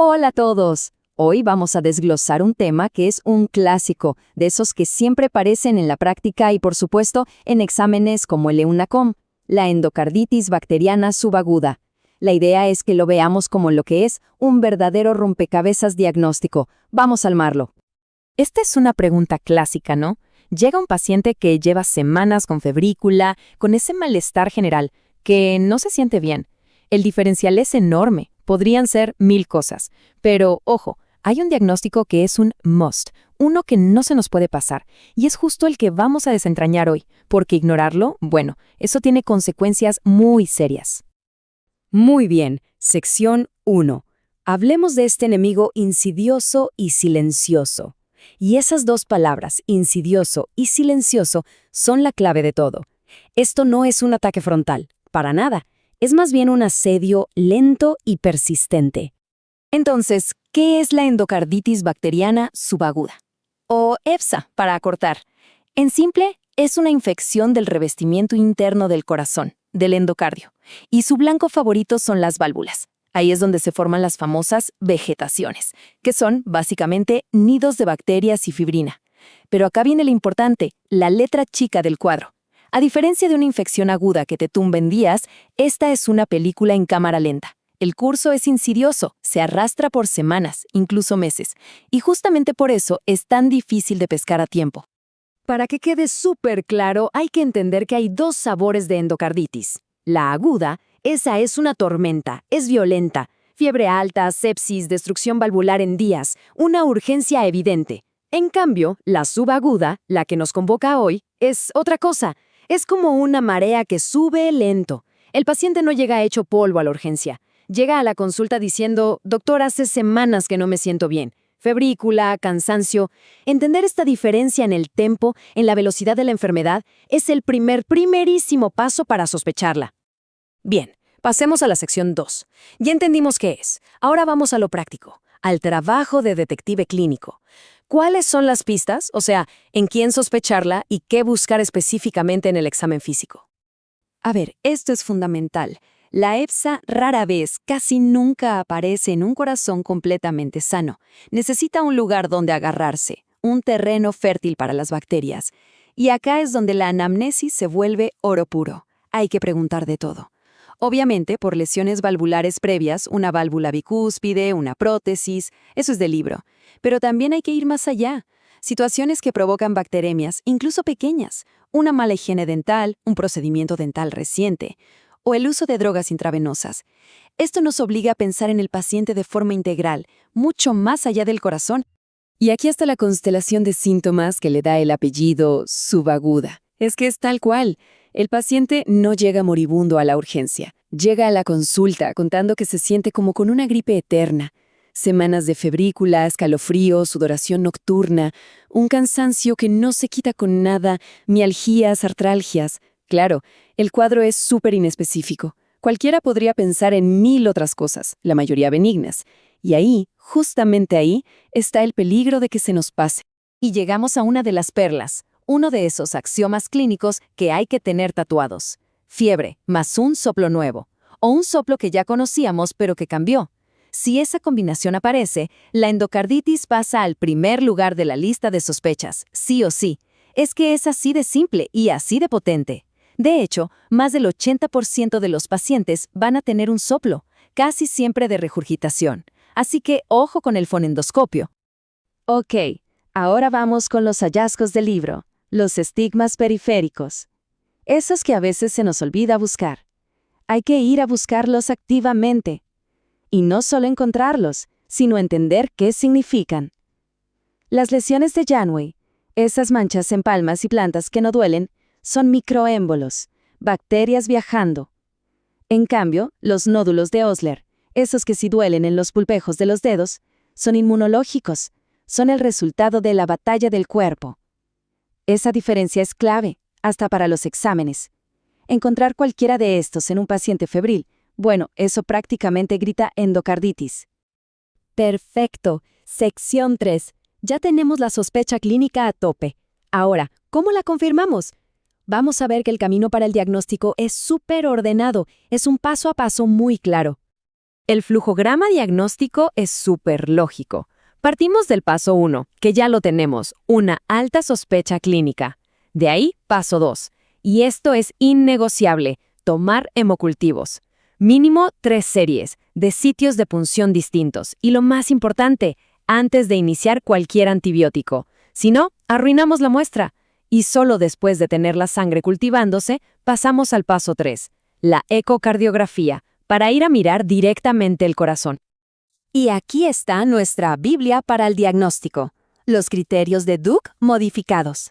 Hola a todos. Hoy vamos a desglosar un tema que es un clásico, de esos que siempre aparecen en la práctica y por supuesto en exámenes como el EUNACOM, la endocarditis bacteriana subaguda. La idea es que lo veamos como lo que es un verdadero rompecabezas diagnóstico. Vamos a armarlo. Esta es una pregunta clásica, ¿no? Llega un paciente que lleva semanas con febrícula, con ese malestar general, que no se siente bien. El diferencial es enorme, podrían ser 1000 cosas. Pero, ojo, hay un diagnóstico que es un must, uno que no se nos puede pasar, y es justo el que vamos a desentrañar hoy, porque ignorarlo, bueno, eso tiene consecuencias muy serias. Muy bien, sección 1. Hablemos de este enemigo insidioso y silencioso. Y esas dos palabras, insidioso y silencioso, son la clave de todo. Esto no es un ataque frontal, para nada. Es más bien un asedio lento y persistente. Entonces, ¿qué es la endocarditis bacteriana subaguda? O EBSA, para acortar. En simple, es una infección del revestimiento interno del corazón, del endocardio, y su blanco favorito son las válvulas. Ahí es donde se forman las famosas vegetaciones, que son, básicamente, nidos de bacterias y fibrina. Pero acá viene lo importante, la letra chica del cuadro. A diferencia de una infección aguda que te tumba en días, esta es una película en cámara lenta. El curso es insidioso, se arrastra por semanas, incluso meses, y justamente por eso es tan difícil de pescar a tiempo. Para que quede súper claro, hay que entender que hay dos sabores de endocarditis. La aguda, esa es una tormenta, es violenta, fiebre alta, sepsis, destrucción valvular en días, una urgencia evidente. En cambio, la subaguda, la que nos convoca hoy, es otra cosa. Es como una marea que sube lento. El paciente no llega hecho polvo a la urgencia. Llega a la consulta diciendo, doctor, hace semanas que no me siento bien. Febrícula, cansancio. Entender esta diferencia en el tempo, en la velocidad de la enfermedad, es el primerísimo paso para sospecharla. Bien, pasemos a la sección 2. Ya entendimos qué es. Ahora vamos a lo práctico, al trabajo de detective clínico. ¿Cuáles son las pistas? O sea, ¿en quién sospecharla y qué buscar específicamente en el examen físico? A ver, esto es fundamental. La EBSA rara vez, casi nunca aparece en un corazón completamente sano. Necesita un lugar donde agarrarse, un terreno fértil para las bacterias. Y acá es donde la anamnesis se vuelve oro puro. Hay que preguntar de todo. Obviamente, por lesiones valvulares previas, una válvula bicúspide, una prótesis, eso es del libro. Pero también hay que ir más allá. Situaciones que provocan bacteremias, incluso pequeñas, una mala higiene dental, un procedimiento dental reciente, o el uso de drogas intravenosas. Esto nos obliga a pensar en el paciente de forma integral, mucho más allá del corazón. Y aquí está la constelación de síntomas que le da el apellido subaguda. Es que es tal cual. El paciente no llega moribundo a la urgencia. Llega a la consulta contando que se siente como con una gripe eterna. Semanas de febrícula, escalofrío, sudoración nocturna, un cansancio que no se quita con nada, mialgías, artralgias. Claro, el cuadro es súper inespecífico. Cualquiera podría pensar en 1000 otras cosas, la mayoría benignas. Y ahí, justamente ahí, está el peligro de que se nos pase. Y llegamos a una de las perlas, uno de esos axiomas clínicos que hay que tener tatuados. Fiebre más un soplo nuevo, o un soplo que ya conocíamos pero que cambió. Si esa combinación aparece, la endocarditis pasa al primer lugar de la lista de sospechas, sí o sí. Es que es así de simple y así de potente. De hecho, más del 80% de los pacientes van a tener un soplo, casi siempre de regurgitación. Así que ojo con el fonendoscopio. Ok, ahora vamos con los hallazgos del libro, los estigmas periféricos. Esos que a veces se nos olvida buscar. Hay que ir a buscarlos activamente. Y no solo encontrarlos, sino entender qué significan. Las lesiones de Janeway, esas manchas en palmas y plantas que no duelen, son microémbolos, bacterias viajando. En cambio, los nódulos de Osler, esos que sí duelen en los pulpejos de los dedos, son inmunológicos, son el resultado de la batalla del cuerpo. Esa diferencia es clave, hasta para los exámenes. Encontrar cualquiera de estos en un paciente febril, bueno, eso prácticamente grita endocarditis. Perfecto. Sección 3. Ya tenemos la sospecha clínica a tope. Ahora, ¿cómo la confirmamos? Vamos a ver que el camino para el diagnóstico es súper ordenado, es un paso a paso muy claro. El flujograma diagnóstico es súper lógico. Partimos del paso 1, que ya lo tenemos, una alta sospecha clínica. De ahí, paso 2. Y esto es innegociable, tomar hemocultivos. Mínimo 3 series, de sitios de punción distintos. Y lo más importante, antes de iniciar cualquier antibiótico. Si no, arruinamos la muestra. Y solo después de tener la sangre cultivándose, pasamos al paso 3, la ecocardiografía, para ir a mirar directamente el corazón. Y aquí está nuestra Biblia para el diagnóstico, los criterios de Duke modificados.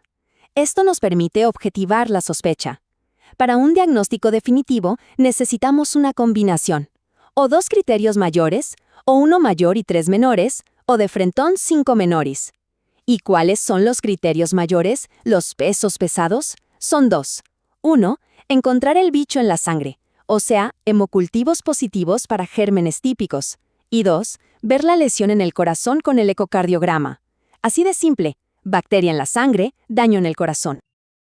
Esto nos permite objetivar la sospecha. Para un diagnóstico definitivo necesitamos una combinación, o 2 criterios mayores, o 1 mayor y 3 menores, o de frentón 5 menores. ¿Y cuáles son los criterios mayores, los pesos pesados? Son 2. 1. Encontrar el bicho en la sangre, o sea, hemocultivos positivos para gérmenes típicos. Y 2. Ver la lesión en el corazón con el ecocardiograma. Así de simple, bacteria en la sangre, daño en el corazón.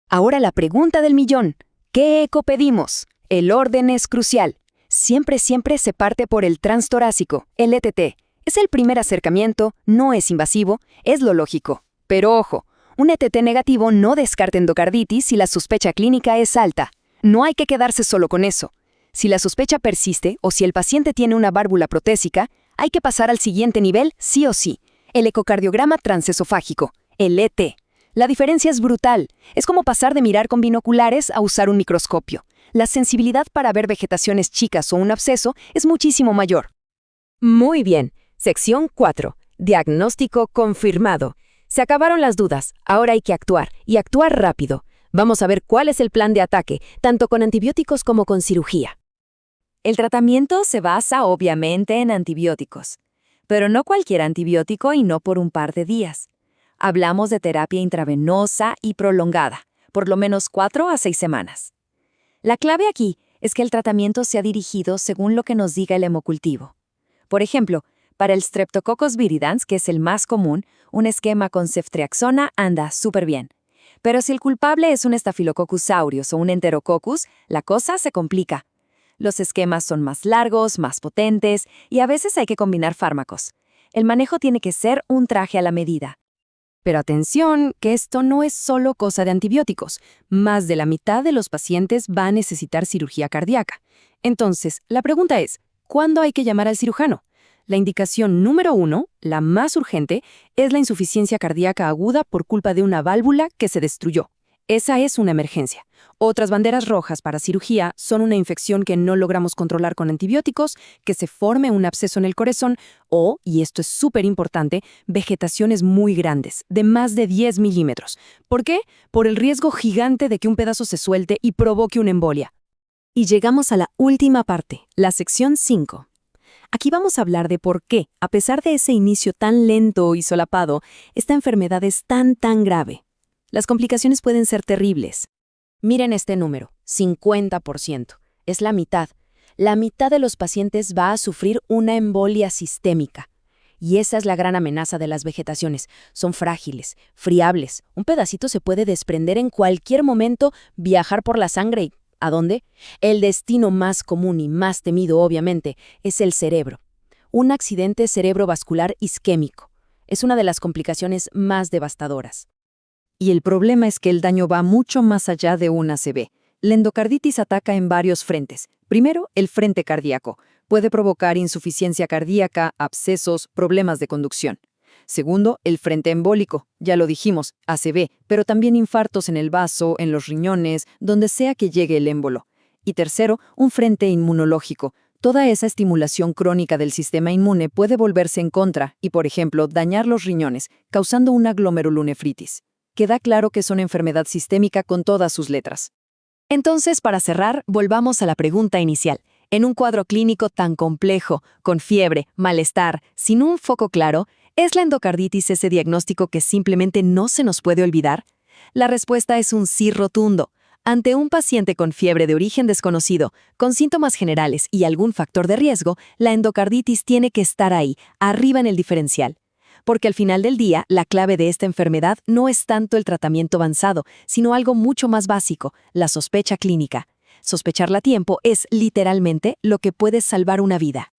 Ahora la pregunta del millón. ¿Qué eco pedimos? El orden es crucial. Siempre se parte por el transtorácico, el ETT. Es el primer acercamiento, no es invasivo, es lo lógico. Pero ojo, un ETT negativo no descarta endocarditis si la sospecha clínica es alta. No hay que quedarse solo con eso. Si la sospecha persiste o si el paciente tiene una válvula protésica, hay que pasar al siguiente nivel sí o sí, el ecocardiograma transesofágico, el ET. La diferencia es brutal. Es como pasar de mirar con binoculares a usar un microscopio. La sensibilidad para ver vegetaciones chicas o un absceso es muchísimo mayor. Muy bien. Sección 4. Diagnóstico confirmado. Se acabaron las dudas. Ahora hay que actuar, y actuar rápido. Vamos a ver cuál es el plan de ataque, tanto con antibióticos como con cirugía. El tratamiento se basa obviamente en antibióticos, pero no cualquier antibiótico y no por un par de días. Hablamos de terapia intravenosa y prolongada, por lo menos 4 a 6 semanas. La clave aquí es que el tratamiento sea dirigido según lo que nos diga el hemocultivo. Por ejemplo, para el Streptococcus viridans, que es el más común, un esquema con ceftriaxona anda súper bien. Pero si el culpable es un Staphylococcus aureus o un Enterococcus, la cosa se complica. Los esquemas son más largos, más potentes y a veces hay que combinar fármacos. El manejo tiene que ser un traje a la medida. Pero atención, que esto no es solo cosa de antibióticos. Más de la mitad de los pacientes va a necesitar cirugía cardíaca. Entonces, la pregunta es, ¿cuándo hay que llamar al cirujano? La indicación número 1, la más urgente, es la insuficiencia cardíaca aguda por culpa de una válvula que se destruyó. Esa es una emergencia. Otras banderas rojas para cirugía son una infección que no logramos controlar con antibióticos, que se forme un absceso en el corazón o, y esto es súper importante, vegetaciones muy grandes, de más de 10 milímetros. ¿Por qué? Por el riesgo gigante de que un pedazo se suelte y provoque una embolia. Y llegamos a la última parte, la sección 5. Aquí vamos a hablar de por qué, a pesar de ese inicio tan lento y solapado, esta enfermedad es tan grave. Las complicaciones pueden ser terribles. Miren este número, 50%. Es la mitad. La mitad de los pacientes va a sufrir una embolia sistémica. Y esa es la gran amenaza de las vegetaciones. Son frágiles, friables. Un pedacito se puede desprender en cualquier momento, viajar por la sangre y ¿a dónde? El destino más común y más temido, obviamente, es el cerebro. Un accidente cerebrovascular isquémico. Es una de las complicaciones más devastadoras. Y el problema es que el daño va mucho más allá de un ACV. La endocarditis ataca en varios frentes. Primero, el frente cardíaco. Puede provocar insuficiencia cardíaca, abscesos, problemas de conducción. Segundo, el frente embólico, ya lo dijimos, ACV, pero también infartos en el vaso, en los riñones, donde sea que llegue el émbolo. Y tercero, un frente inmunológico. Toda esa estimulación crónica del sistema inmune puede volverse en contra y, por ejemplo, dañar los riñones, causando una glomerulonefritis. Queda claro que es una enfermedad sistémica con todas sus letras. Entonces, para cerrar, volvamos a la pregunta inicial. En un cuadro clínico tan complejo, con fiebre, malestar, sin un foco claro, ¿es la endocarditis ese diagnóstico que simplemente no se nos puede olvidar? La respuesta es un sí rotundo. Ante un paciente con fiebre de origen desconocido, con síntomas generales y algún factor de riesgo, la endocarditis tiene que estar ahí, arriba en el diferencial. Porque al final del día, la clave de esta enfermedad no es tanto el tratamiento avanzado, sino algo mucho más básico, la sospecha clínica. Sospecharla a tiempo es, literalmente, lo que puede salvar una vida.